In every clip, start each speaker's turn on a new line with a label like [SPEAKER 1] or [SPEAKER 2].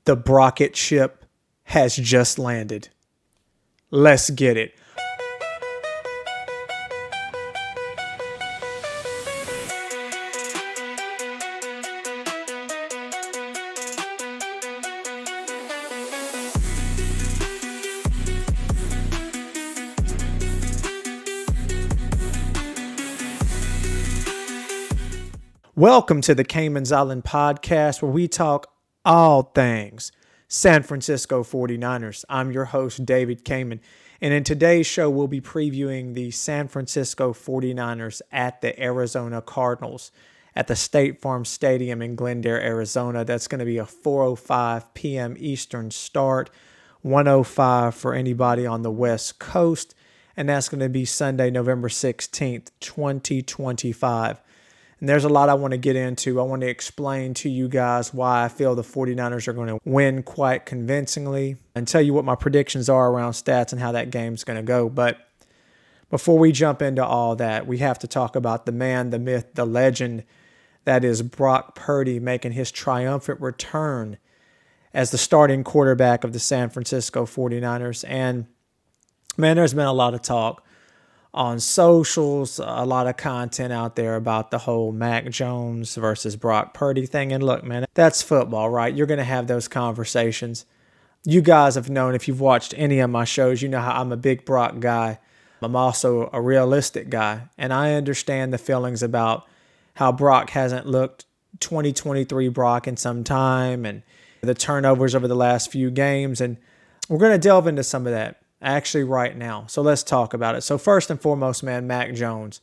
[SPEAKER 1] The Brocket ship has just landed. Let's get it. Welcome to the Cayman's Island podcast, where we talk all things San Francisco 49ers. I'm your host, David Cayman, and in today's show, we'll be previewing the San Francisco 49ers at the Arizona Cardinals at the State Farm Stadium in Glendale, Arizona. That's going to be a 4:05 p.m. Eastern start, 1:05 for anybody on the West Coast, and that's going to be Sunday, November 16th, 2025. And there's a lot I want to get into. I want to explain to you guys why I feel the 49ers are going to win quite convincingly and tell you what my predictions are around stats and how that game's going to go. But before we jump into all that, we have to talk about the man, the myth, the legend that is Brock Purdy making his triumphant return as the starting quarterback of the San Francisco 49ers. And man, there's been a lot of talk on socials, a lot of content out there about the whole Mac Jones versus Brock Purdy thing. And look, man, that's football, right? You're going to have those conversations. You guys have known, if you've watched any of my shows, you know how I'm a big Brock guy. I'm also a realistic guy. And I understand the feelings about how Brock hasn't looked 2023 Brock in some time and the turnovers over the last few games. And we're going to delve into some of that actually right now. So let's talk about it. So first and foremost, man, Mac Jones.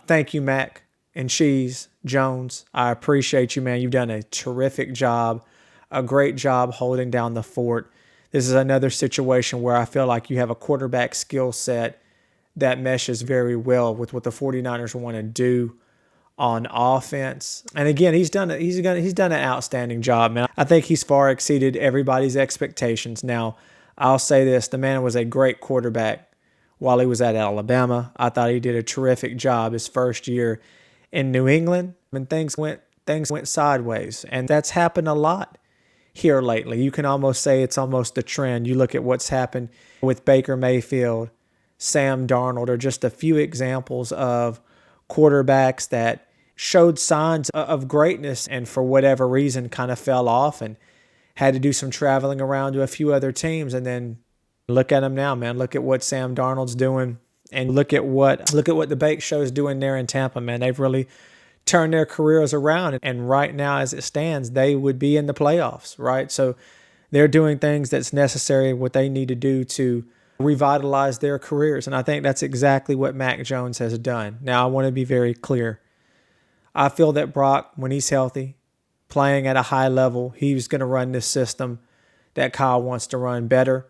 [SPEAKER 1] Thank you, Mac and Cheese Jones. I appreciate you, man. You've done a terrific job, a great job holding down the fort. This is another situation where I feel like you have a quarterback skill set that meshes very well with what the 49ers want to do on offense. And again, he's done an outstanding job, man. I think he's far exceeded everybody's expectations. Now, I'll say this, the man was a great quarterback while he was at Alabama. I thought he did a terrific job his first year in New England, and things went sideways. And that's happened a lot here lately. You can almost say it's almost a trend. You look at what's happened with Baker Mayfield, Sam Darnold, are just a few examples of quarterbacks that showed signs of greatness and for whatever reason kind of fell off and had to do some traveling around to a few other teams. And then look at him now, man. Look at what Sam Darnold's doing, and look at what the Bake Show's doing there in Tampa, man. They've really turned their careers around. And right now, as it stands, they would be in the playoffs, right? So they're doing things that's necessary, what they need to do to revitalize their careers. And I think that's exactly what Mac Jones has done. Now, I want to be very clear. I feel that Brock, when he's healthy, playing at a high level, he's going to run this system that Kyle wants to run better,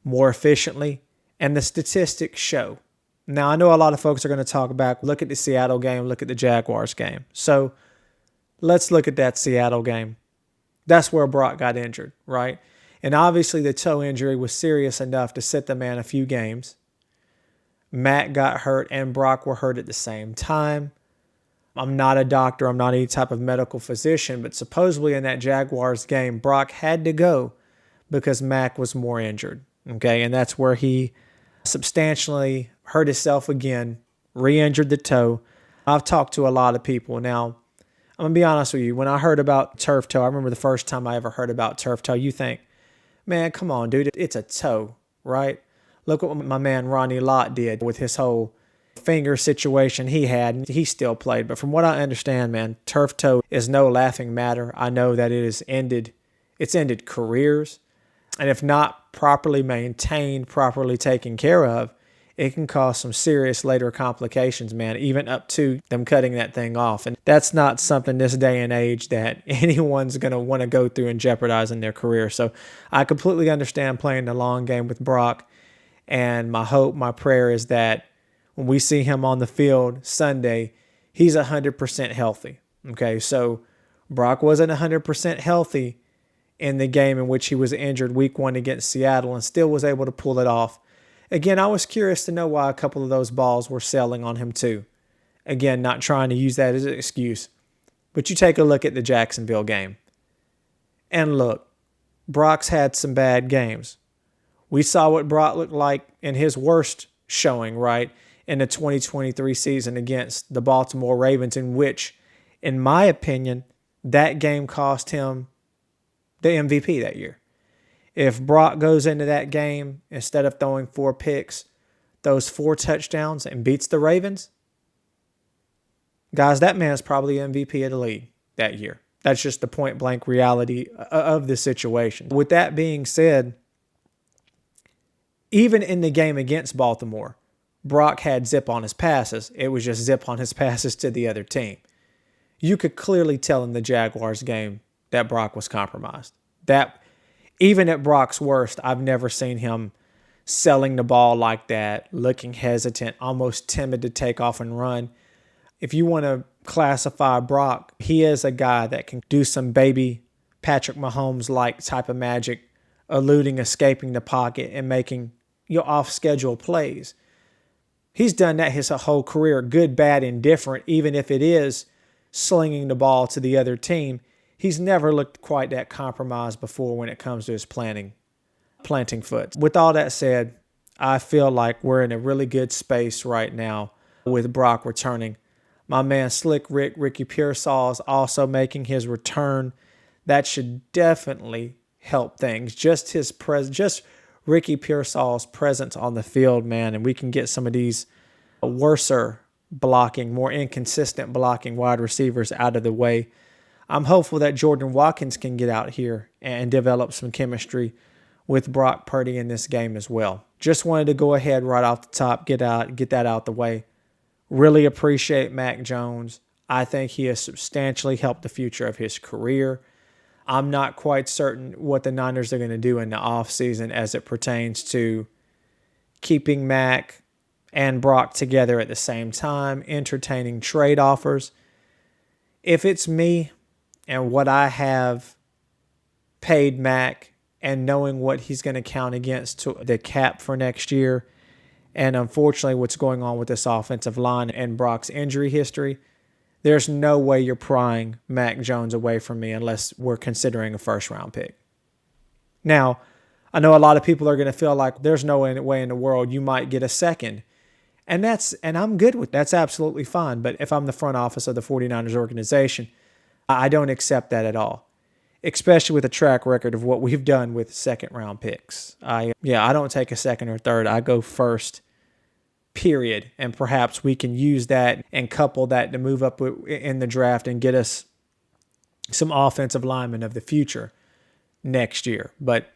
[SPEAKER 1] more efficiently, and the statistics show. Now, I know a lot of folks are going to talk about, look at the Seattle game, look at the Jaguars game. So let's look at that Seattle game. That's where Brock got injured, right? And obviously the toe injury was serious enough to sit the man a few games. Matt got hurt and Brock were hurt at the same time. I'm not a doctor. I'm not any type of medical physician, but supposedly in that Jaguars game, Brock had to go because Mac was more injured. Okay, and that's where he substantially hurt himself again, re-injured the toe. I've talked to a lot of people. Now, I'm going to be honest with you. When I heard about turf toe, I remember the first time I ever heard about turf toe, you think, man, come on, dude, it's a toe, right? Look what my man Ronnie Lott did with his whole finger situation he had, and he still played. But from what I understand, man, turf toe is no laughing matter. I know that it's ended careers. And if not properly maintained, properly taken care of, it can cause some serious later complications, man, even up to them cutting that thing off. And that's not something this day and age that anyone's going to want to go through and jeopardizing their career. So I completely understand playing the long game with Brock. And my hope, my prayer is that when we see him on the field Sunday, he's 100% healthy. Okay, so Brock wasn't 100% healthy in the game in which he was injured week 1 against Seattle and still was able to pull it off. Again, I was curious to know why a couple of those balls were selling on him too. Again, not trying to use that as an excuse. But you take a look at the Jacksonville game. And look, Brock's had some bad games. We saw what Brock looked like in his worst showing, right, in the 2023 season against the Baltimore Ravens, in which, in my opinion, that game cost him the MVP that year. If Brock goes into that game, instead of throwing 4 picks, those 4 touchdowns and beats the Ravens, guys, that man's probably MVP of the league that year. That's just the point-blank reality of the situation. With that being said, even in the game against Baltimore, Brock had zip on his passes. It was just zip on his passes to the other team. You could clearly tell in the Jaguars game that Brock was compromised. That even at Brock's worst, I've never seen him selling the ball like that, looking hesitant, almost timid to take off and run. If you want to classify Brock, he is a guy that can do some baby Patrick Mahomes-like type of magic, eluding, escaping the pocket, and making off-schedule plays. He's done that his whole career, good, bad, indifferent, even if it is slinging the ball to the other team. He's never looked quite that compromised before when it comes to his planting foot. With all that said, I feel like we're in a really good space right now with Brock returning. My man Slick Ricky Pearsall is also making his return. That should definitely help things. Just Ricky Pearsall's presence on the field, man, and we can get some of these worser blocking, more inconsistent blocking wide receivers out of the way. I'm hopeful that Jordan Watkins can get out here and develop some chemistry with Brock Purdy in this game as well. Just wanted to go ahead right off the top, get that out the way. Really appreciate Mac Jones. I think he has substantially helped the future of his career. I'm not quite certain what the Niners are going to do in the offseason as it pertains to keeping Mac and Brock together at the same time, entertaining trade offers. If it's me and what I have paid Mac and knowing what he's going to count against to the cap for next year, and unfortunately what's going on with this offensive line and Brock's injury history, there's no way you're prying Mac Jones away from me unless we're considering a first-round pick. Now, I know a lot of people are going to feel like there's no way in the world you might get a second. And I'm good with that. That's absolutely fine. But if I'm the front office of the 49ers organization, I don't accept that at all, especially with a track record of what we've done with second-round picks. I don't take a second or third. I go first, period. And perhaps we can use that and couple that to move up in the draft and get us some offensive linemen of the future next year. But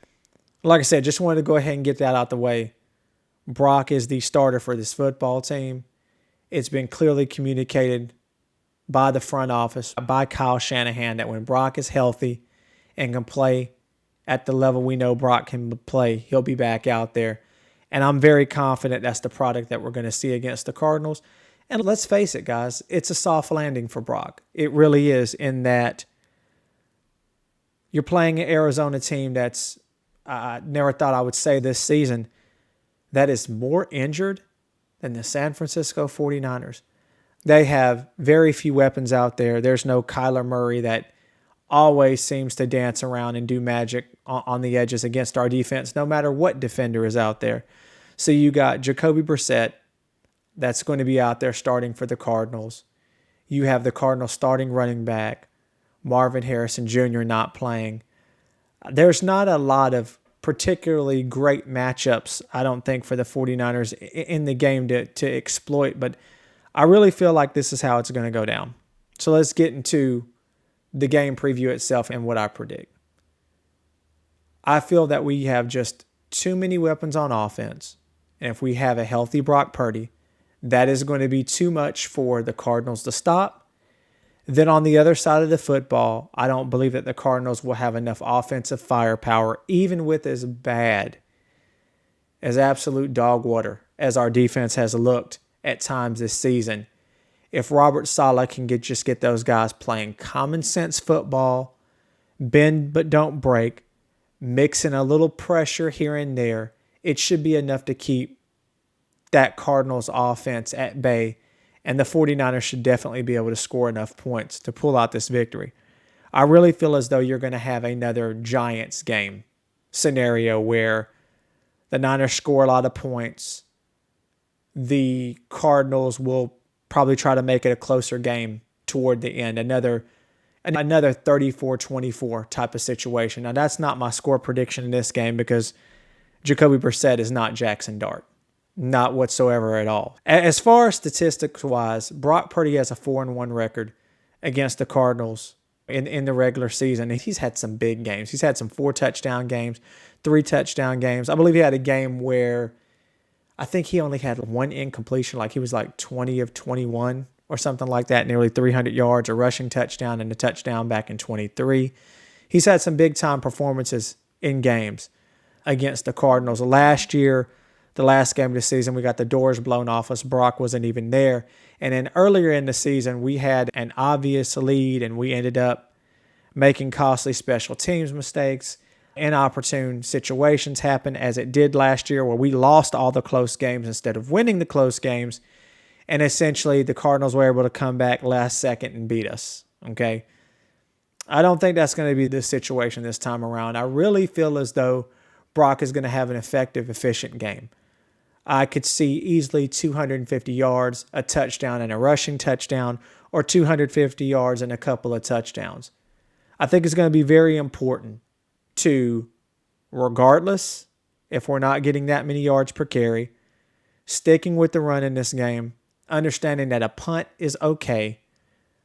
[SPEAKER 1] like I said, just wanted to go ahead and get that out the way. Brock is the starter for this football team. It's been clearly communicated by the front office, by Kyle Shanahan, that when Brock is healthy and can play at the level we know Brock can play, he'll be back out there. And I'm very confident that's the product that we're going to see against the Cardinals. And let's face it, guys, it's a soft landing for Brock. It really is, in that you're playing an Arizona team that's, I never thought I would say this season, that is more injured than the San Francisco 49ers. They have very few weapons out there. There's no Kyler Murray that always seems to dance around and do magic on the edges against our defense, no matter what defender is out there. So you got Jacoby Brissett that's going to be out there starting for the Cardinals. You have the Cardinals starting running back, Marvin Harrison Jr. not playing. There's not a lot of particularly great matchups, I don't think, for the 49ers in the game to exploit, but I really feel like this is how it's going to go down. So let's get into the game preview itself and what I predict. I feel that we have just too many weapons on offense, and if we have a healthy Brock Purdy, that is going to be too much for the Cardinals to stop. Then on the other side of the football, I don't believe that the Cardinals will have enough offensive firepower, even with as bad as absolute dog water as our defense has looked at times this season. If Robert Saleh can get those guys playing common sense football, bend but don't break, mixing a little pressure here and there, it should be enough to keep that Cardinals offense at bay. And the 49ers should definitely be able to score enough points to pull out this victory. I really feel as though you're going to have another Giants game scenario where the Niners score a lot of points. The Cardinals will probably try to make it a closer game toward the end. Another 34-24 type of situation. Now, that's not my score prediction in this game because Jacoby Brissett is not Jackson Dart. Not whatsoever at all. As far as statistics-wise, Brock Purdy has a 4-1 record against the Cardinals in the regular season. And he's had some big games. He's had some 4-touchdown games, 3-touchdown games. I believe he had a game where I think he only had one incompletion, like he was like 20 of 21 or something like that, nearly 300 yards, a rushing touchdown, and a touchdown back in 23. He's had some big-time performances in games against the Cardinals. Last year, the last game of the season, we got the doors blown off us. Brock wasn't even there. And then earlier in the season, we had an obvious lead, and we ended up making costly special teams mistakes. Inopportune situations happen, as it did last year, where we lost all the close games instead of winning the close games. And essentially, the Cardinals were able to come back last second and beat us. Okay? I don't think that's going to be the situation this time around. I really feel as though Brock is going to have an effective, efficient game. I could see easily 250 yards, a touchdown and a rushing touchdown, or 250 yards and a couple of touchdowns. I think it's going to be very important to, regardless if we're not getting that many yards per carry, sticking with the run in this game, understanding that a punt is okay,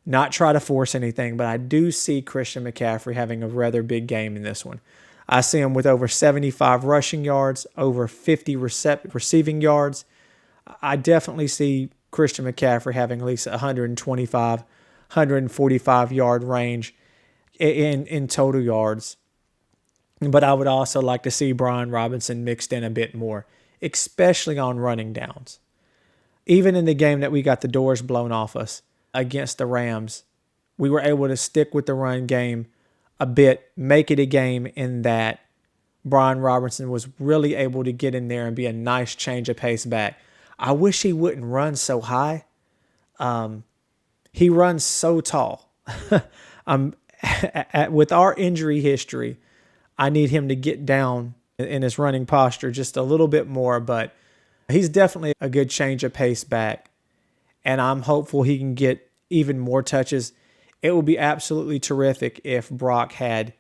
[SPEAKER 1] not try to force anything, but I do see Christian McCaffrey having a rather big game in this one. I see him with over 75 rushing yards, over 50 receiving yards. I definitely see Christian McCaffrey having at least 125, 145 yard range in total yards. But I would also like to see Brian Robinson mixed in a bit more, especially on running downs. Even in the game that we got the doors blown off us against the Rams, we were able to stick with the run game a bit, make it a game in that Brian Robinson was really able to get in there and be a nice change of pace back. I wish he wouldn't run so high. He runs so tall. With our injury history, I need him to get down in his running posture just a little bit more, but he's definitely a good change of pace back, and I'm hopeful he can get even more touches. It would be absolutely terrific if Brock had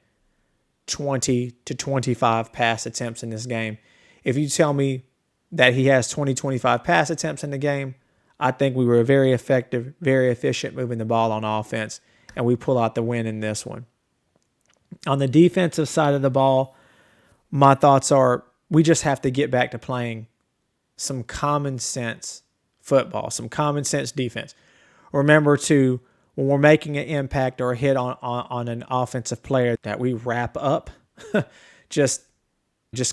[SPEAKER 1] 20 to 25 pass attempts in this game. If you tell me that he has 20, 25 pass attempts in the game, I think we were very effective, very efficient moving the ball on offense, and we pull out the win in this one. On the defensive side of the ball, my thoughts are we just have to get back to playing some common sense football, some common sense defense. Remember to, when we're making an impact or a hit on an offensive player, that we wrap up. just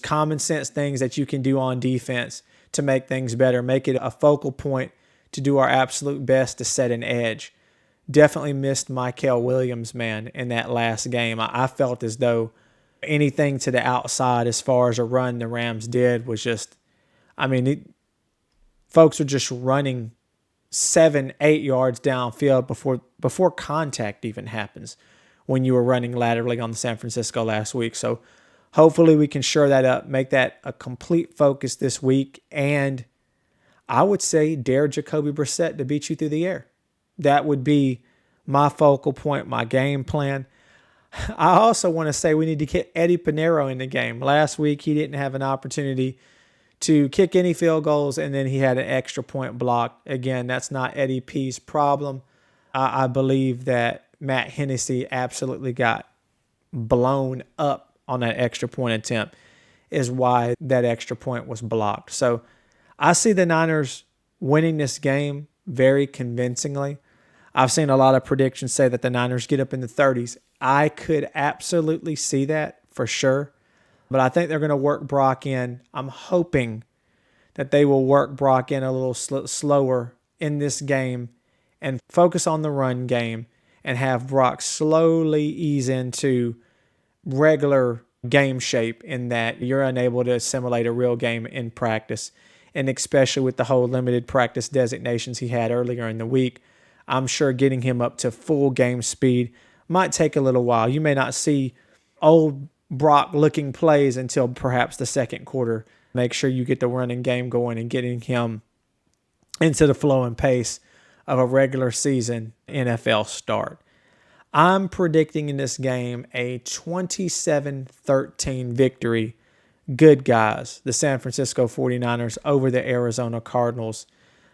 [SPEAKER 1] common sense things that you can do on defense to make things better. Make it a focal point to do our absolute best to set an edge. Definitely missed Mykel Williams, man, in that last game. I felt as though anything to the outside as far as a run the Rams did was just, folks were just running 7-8 yards downfield before contact even happens when you were running laterally on the San Francisco last week. So hopefully we can shore that up, make that a complete focus this week, and I would say dare Jacoby Brissett to beat you through the air. That would be my focal point, my game plan. I also want to say we need to get Eddie Pinheiro in the game. Last week he didn't have an opportunity to kick any field goals, and then he had an extra point blocked. Again, that's not Eddie P's problem. I believe that Matt Hennessy absolutely got blown up on that extra point attempt is why that extra point was blocked. So I see the Niners winning this game very convincingly. I've seen a lot of predictions say that the Niners get up in the 30s. I could absolutely see that for sure, but I think they're going to work Brock in. I'm hoping that they will work Brock in a little slower in this game and focus on the run game and have Brock slowly ease into regular game shape in that you're unable to simulate a real game in practice. And especially with the whole limited practice designations he had earlier in the week, I'm sure getting him up to full game speed might take a little while. You may not see old Brock looking plays until perhaps the second quarter. Make sure you get the running game going and getting him into the flow and pace of a regular season NFL start. I'm predicting in this game a 27-13 victory. Good guys, the San Francisco 49ers over the Arizona Cardinals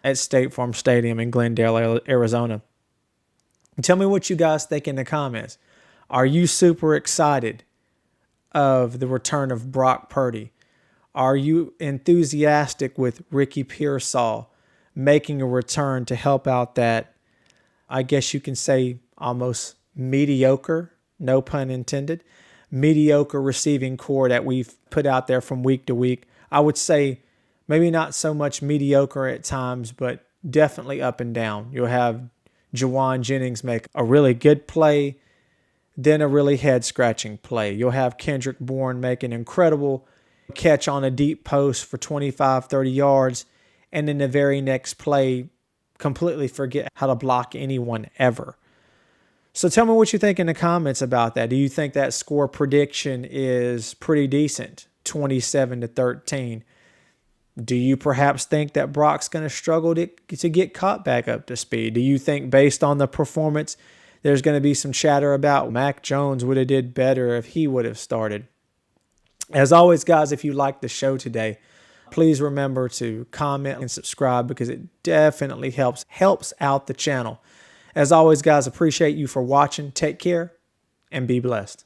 [SPEAKER 1] at State Farm Stadium in Glendale, Arizona. Tell me what you guys think in the comments. Are you super excited of the return of Brock Purdy? Are you enthusiastic with Ricky Pearsall making a return to help out that, I guess you can say, almost mediocre, no pun intended, mediocre receiving core that we've put out there from week to week? I would say maybe not so much mediocre at times, but definitely up and down. You'll have Juwan Jennings make a really good play, then a really head-scratching play. You'll have Kendrick Bourne make an incredible catch on a deep post for 25, 30 yards, and in the very next play, completely forget how to block anyone ever. So tell me what you think in the comments about that. Do you think that score prediction is pretty decent, 27-13? Do you perhaps think that Brock's going to struggle to get caught back up to speed? Do you think based on the performance, there's going to be some chatter about Mac Jones would have did better if he would have started? As always, guys, if you liked the show today, please remember to comment and subscribe because it definitely helps out the channel. As always, guys, appreciate you for watching. Take care and be blessed.